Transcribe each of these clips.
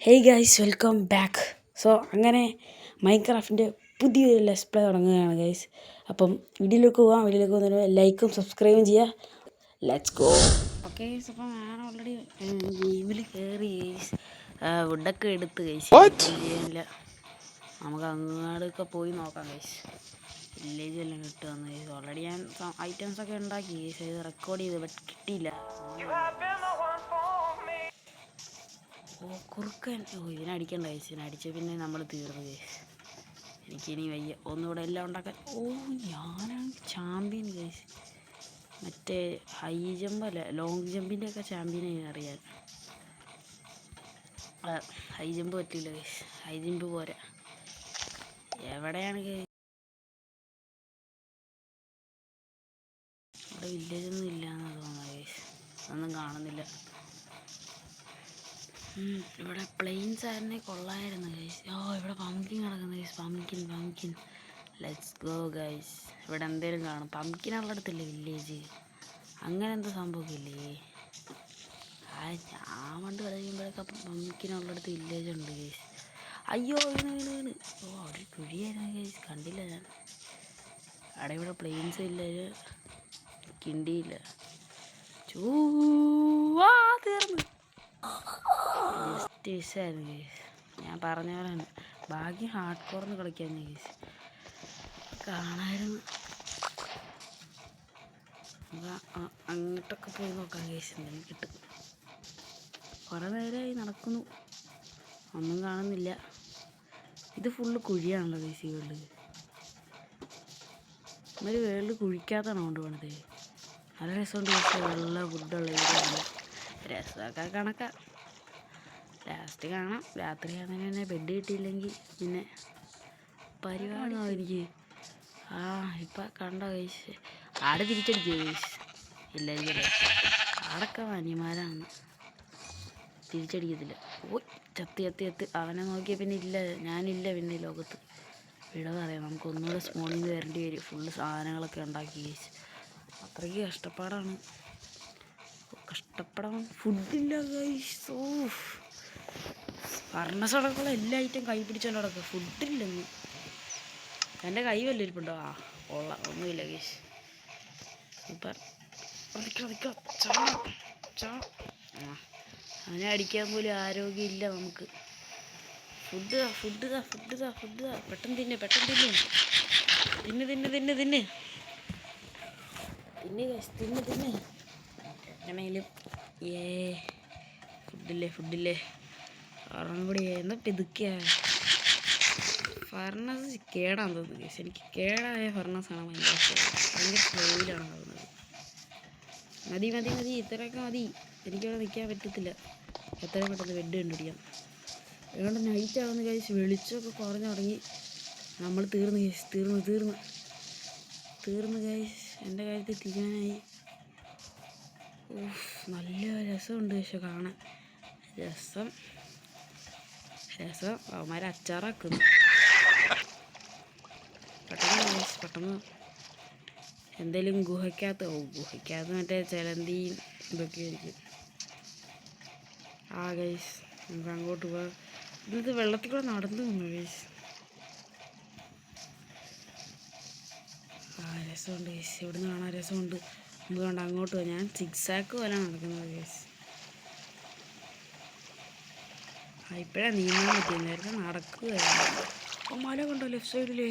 Hey guys, welcome back. അങ്ങനെ മൈൻക്രാഫ്റ്റിൻ്റെ പുതിയൊരു let's play തുടങ്ങുകയാണ് ഗൈസ്. അപ്പം വീഡിയോയിലേക്ക് പോകുന്നതിന് ലൈക്കും സബ്സ്ക്രൈബും ചെയ്യുക. Let's go. ഓക്കെ ഗൈസ്, അപ്പം ഞാൻ ഓൾറെഡി ഗെയിമിൽ കയറി ഗൈസ്. വുഡൊക്കെ എടുത്ത് ഗൈസ്, ചെയ്യാനില്ല. നമുക്ക് അങ്ങോട്ടൊക്കെ പോയി നോക്കാം ഗൈസ്. വില്ലേജ് എല്ലാം കിട്ടുമെന്ന് ഗൈസ്. ഓൾറെഡി ഞാൻ ഐറ്റംസൊക്കെ ഉണ്ടാക്കി ഗൈസ്, ഇത് റെക്കോർഡ് ചെയ്ത് ബട്ട് കിട്ടിയില്ല. കുറുക്കൻ ഇതിനടിക്കണ്ട ഗൈസ്, ഇതിനടിച്ച് പിന്നെ നമ്മൾ തീർന്നു ഗൈസ്. എനിക്കിനി വയ്യ ഒന്നുകൂടെ എല്ലാം ഉണ്ടാക്കാൻ. ഞാനാണ് ചാമ്പ്യൻ ഗൈസ്. മറ്റേ ഹൈ ജമ്പ് അല്ല, ലോങ് ജമ്പിൻ്റെ ഒക്കെ ചാമ്പ്യനെ അറിയാൻ. ഹൈ ജമ്പ് പറ്റില്ല ഗൈസ്, ഹൈ ജമ്പ് പോരാ. എവിടെയാണ് ഗൈസ്? ഇവിടെ വില്ലേജൊന്നും ഇല്ലയെന്നാണ് തോന്നുന്നത് ഗൈസ്, ഒന്നും കാണുന്നില്ല. ഇവിടെ പ്ലെയിൻസ് ആയിരുന്നേ കൊള്ളായിരുന്നു ഗൈസ്. ഇവിടെ പംകിൻ കിടക്കുന്നു guys. Pumpkin let's go guys. ഇവിടെ എന്തേലും കാണും. പംകിൻ ഉള്ളിടത്തില്ലേ വില്ലേജ്, അങ്ങനെ എന്തോ സംഭവമില്ലേ? ഞാൻ പണ്ട് കളിക്കുമ്പോഴൊക്കെ പംകിനുള്ളിടത്ത് വില്ലേജ് ഉണ്ട് ഗൈസ്. അയ്യോ വീണ്. അവിടെ കുഴിയായിരുന്നു ഗൈസ്, കണ്ടില്ല ഞാൻ. അവിടെ ഇവിടെ പ്ലെയിൻസ് വില്ലേജ് കിണ്ടിയില്ല. തീർന്നു. ജസ്റ്റ് വിഷായിരുന്നു ഗൈസ്. ഞാൻ പറഞ്ഞ പോലെ തന്നെ ഭാഗ്യം ഹാർഡ് കോർന്ന് കളിക്കാൻ ഗൈസ്, കാണായിരുന്നു. അങ്ങോട്ടൊക്കെ പോയി നോക്കാം ഗൈസ്, എന്തെങ്കിലും കിട്ടും. കുറേ നേരമായി നടക്കുന്നു, ഒന്നും കാണുന്നില്ല. ഇത് ഫുള്ള് കുഴിയാണല്ലോ ഗൈസ്. ഈ വേൾഡ് കുഴിക്കാത്താണ് കൊണ്ടുപോകണത്. നല്ല രസമുണ്ട് ഗൈസ്. വെള്ള ഫുഡുള്ള വീടാണ്. രസമൊക്കെ കണക്കാം. ലാസ്റ്റ് കാണാം. രാത്രിയാണെങ്കിൽ തന്നെ ബെഡ് കിട്ടിയില്ലെങ്കിൽ പിന്നെ പരിപാടിയാവും എനിക്ക്. ഇപ്പം കണ്ടോ ഗൈസ്, ആടെ തിരിച്ചടിക്കുമോ ഗൈസ്? ഇല്ലായിരിക്കല്ലേ, ആടൊക്കെ വന്യമാരാണ്, തിരിച്ചടിക്കത്തില്ല. ചത്തി അവനെ നോക്കിയാൽ പിന്നെ ഇല്ല, ഞാനില്ല പിന്നെ ലോകത്ത്. വിട പറയാം, നമുക്ക് ഒന്നുകൂടെ സ്മോളിൽ നിന്ന് വരേണ്ടി വരും. ഫുള്ള് സാധനങ്ങളൊക്കെ ഉണ്ടാക്കി ഗൈസ്. അത്രയ്ക്ക് കഷ്ടപ്പാടാണ്. ഫുഡില്ല ഗൈസ്. ഫർണസടക്കമുള്ള എല്ലാ ഐറ്റം കൈ പിടിച്ചോണ്ട് നടക്കുക. ഫുഡില്ലെന്ന്. എൻ്റെ കൈ വല്ല ഇരിപ്പുണ്ടോ? കൊള്ളാം, ഒന്നുമില്ല ഗൈസ്. സൂപ്പർ. അവനെ അടിക്കാൻ പോലും ആരോഗ്യമില്ല നമുക്ക്. ഫുഡ് പെട്ടെന്ന് തിന്ന് എങ്ങനെയും ഫുഡില്ലേ ഒരെണ്ണം കൂടി എന്നാ പിതുക്കിയ. ഫർണസ് കേടാന്ന് തോന്നുന്നു ഗൈസ്. എനിക്ക് കേടായ ഫർണസാണ് ഭയങ്കര സ്ലോയിലാണ് തോന്നുന്നത്. മതി ഇത്രയൊക്കെ മതി. എനിക്കവിടെ നിൽക്കാൻ പറ്റത്തില്ല. എത്രയും പെട്ടെന്ന് ബെഡ് കണ്ടുപിടിക്കാം. അതുകൊണ്ട് നൈറ്റ് ആവുന്ന ഗൈസ്, വെളിച്ചമൊക്കെ കുറഞ്ഞു തുടങ്ങി. നമ്മൾ തീർന്നു ഗൈസ്, തീർന്നു ഗൈസ്. എൻ്റെ കാര്യത്തിൽ തീരുമാനമായി. നല്ല രസമുണ്ട് പക്ഷെ കാണാൻ. രസം അവന്മാരെ അച്ചാറാക്കുന്നു. പെട്ടെന്ന് എന്തേലും ഗുഹയ്ക്കകത്ത് മറ്റേ ചിലന്തിയും ഇതൊക്കെ ആയിരിക്കും. ഗൈസ്, നമുക്ക് അങ്ങോട്ട് പോവാം. ഇത് വെള്ളത്തിൽ കൂടെ നടന്നു വന്നു ഗൈസ്. രസമുണ്ട് ഗൈസ്, ഇവിടുന്ന് കാണാൻ രസമുണ്ട്. നമുക്ക് കണ്ട അങ്ങോട്ട് പോകാം. ഞാൻ സിക്സാക്ക് പോലെ നടക്കുന്നത് ഗൈസ്. ഇപ്പോഴാണ് നീങ്ങാൻ പറ്റിയത്, നേരത്തെ നടക്കുകയായിരുന്നു. മല കണ്ടോ ലെഫ്റ്റ് സൈഡിലേ?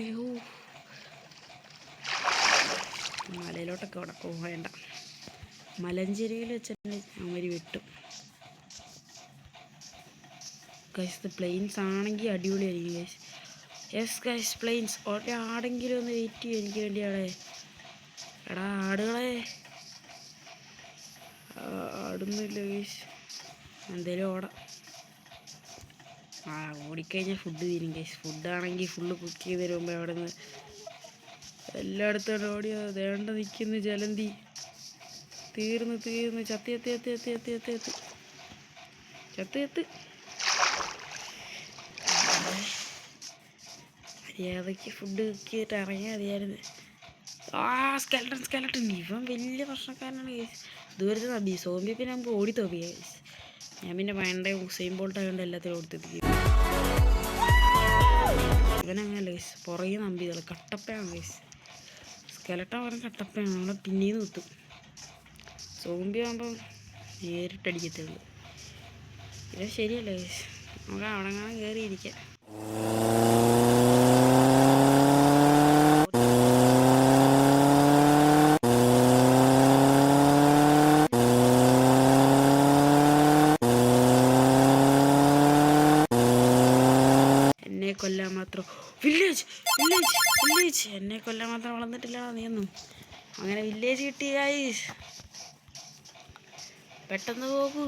മലയിലോട്ടൊക്കെ അവിടെ പോകേണ്ട. മലഞ്ചേരിയിൽ വെച്ചിട്ട് അവര് വിട്ടും ഗൈസ്. പ്ലെയിൻസ് ആണെങ്കിൽ അടിപൊളിയായിരിക്കും ഗൈസ്. Yes guys, plains. ഒരാടെങ്കിലും ഒന്ന് വെയിറ്റ് ചെയ്യും എനിക്ക് വേണ്ടി. അവിടെ എടാ ആടുകളെ, ആടുന്നില്ല ഗൈസ്. എന്തേലും ഓടിക്കഴിഞ്ഞാൽ ഫുഡ് തീരും ഗൈസ്. ഫുഡാണെങ്കിൽ ഫുള്ള് കുക്ക് ചെയ്ത് തരുമ്പോൾ അവിടെ നിന്ന് എല്ലായിടത്തോടെ ഓടിയോ. ദേണ്ട നിൽക്കുന്നു ജലന്തി. തീർന്ന് ചത്ത്. മര്യാദയ്ക്ക് ഫുഡ് കുക്ക് ചെയ്തിട്ട് ഇറങ്ങിയാൽ മതിയായിരുന്നു. സ്കെലട്ടൻ. ഇവൻ വലിയ പ്രശ്നക്കാരനാണ് ഗൈസ്. ദൂരത്ത് സോംബി പിന്നെ നമുക്ക് ഓടി തോപ്പിയ ഗൈസ്. ഞാൻ പിന്നെ വേണ്ട ഉസൈൻ ബോൾട്ട് ആയതുകൊണ്ട് എല്ലാത്തിലും കൊടുത്തിരിക്കും. ഇവനങ്ങനല്ല ഗൈസ്, പുറകെ നമ്പിയതല്ല, കട്ടപ്പയാണ് ഗൈസ്. സ്കെലട്ട പറഞ്ഞ കട്ടപ്പയാണ്, നമ്മളെ പിന്നീന്ന് കുത്തും. സോംബി ആകുമ്പോൾ നേരിട്ടടിക്കത്തേ ഉള്ളൂ. ഇത് ശരിയല്ല ഗൈസ്, നമുക്ക് അവിടെ കാണാൻ കയറിയിരിക്കാം. എന്നെ കൊല്ലാൻ മാത്രം വില്ലേജ് വില്ലേജ് വില്ലേജ് എന്നെ കൊല്ലാൻ മാത്രം വളർന്നിട്ടില്ല നീയൊന്നും. അങ്ങനെ വില്ലേജ് കിട്ടി ഗൈസ്, പെട്ടെന്ന് പോകൂ.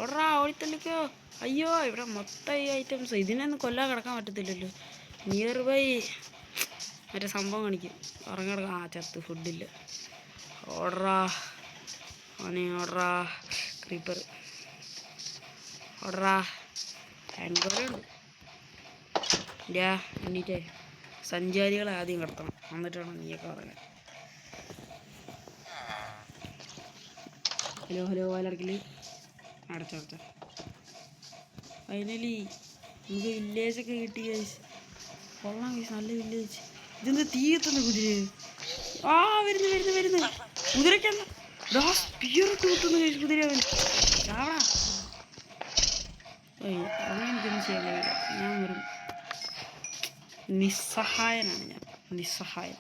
ഓടാ ഓടിത്തള്ളിക്കോ. അയ്യോ ഇവിടെ മൊത്തം ഈ ഐറ്റംസ്, ഇതിനൊന്നും കൊല്ലാൻ കിടക്കാൻ പറ്റത്തില്ലല്ലോ. നിയർ ബൈ മറ്റേ സംഭവം കാണിക്കും, ഉറങ്ങിടക്കാം. ചത്ത് ഫുഡില്ല. ഓടറാ അവനെ, ഓടറാ ക്രീപ്പർ, ഓടറാ. ടാങ്കോലുണ്ട്. ഇല്ല എണ്ണീറ്റേ, സഞ്ചാരികളെ ആദ്യം കിടത്തണം, എന്നിട്ട് വേണം നീയൊക്കെ പറയാൻ. ഹലോ ഹലോ വാലടക്കിൽ അടച്ചടച്ച. ഫൈനലി നമുക്ക് വില്ലേജൊക്കെ കിട്ടി ഗൈസ്. കൊള്ളാം ഗൈസ്, നല്ല വില്ലേജ്. ഇതെന്താ തീ എത്തുന്ന കുതിര? ആ വരുന്നു വരുന്നു വരുന്നു. കുതിരക്കല്ല സ്പിയറിട്ട് കുത്തുന്നു ഗൈസ് കുതിര. അവൻ ചാവടാ. എനിക്കൊന്നും ചെയ്യാൻ കഴിയില്ല, ഞാൻ വെറും നിസ്സഹായനാണ്. ഞാൻ നിസ്സഹായൻ.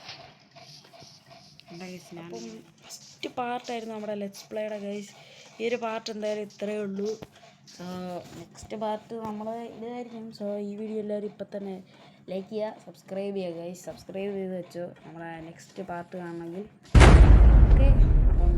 അപ്പം ഫസ്റ്റ് പാർട്ടായിരുന്നു നമ്മുടെ ലെറ്റ്സ് പ്ലേയുടെ ഗൈസ്. ഈ ഒരു പാർട്ട് എന്തായാലും ഇത്രയേ ഉള്ളൂ. സോ നെക്സ്റ്റ് പാർട്ട് നമ്മൾ ഇതായിരിക്കും. സോ ഈ വീഡിയോ എല്ലാവരും ഇപ്പം തന്നെ ലൈക്ക് ചെയ്യുക, സബ്സ്ക്രൈബ് ചെയ്യുക ഗൈസ്. സബ്സ്ക്രൈബ് ചെയ്ത് വെച്ചോ നമ്മളെ നെക്സ്റ്റ് പാർട്ട് കാണണമെങ്കിൽ. ഓക്കെ, അപ്പം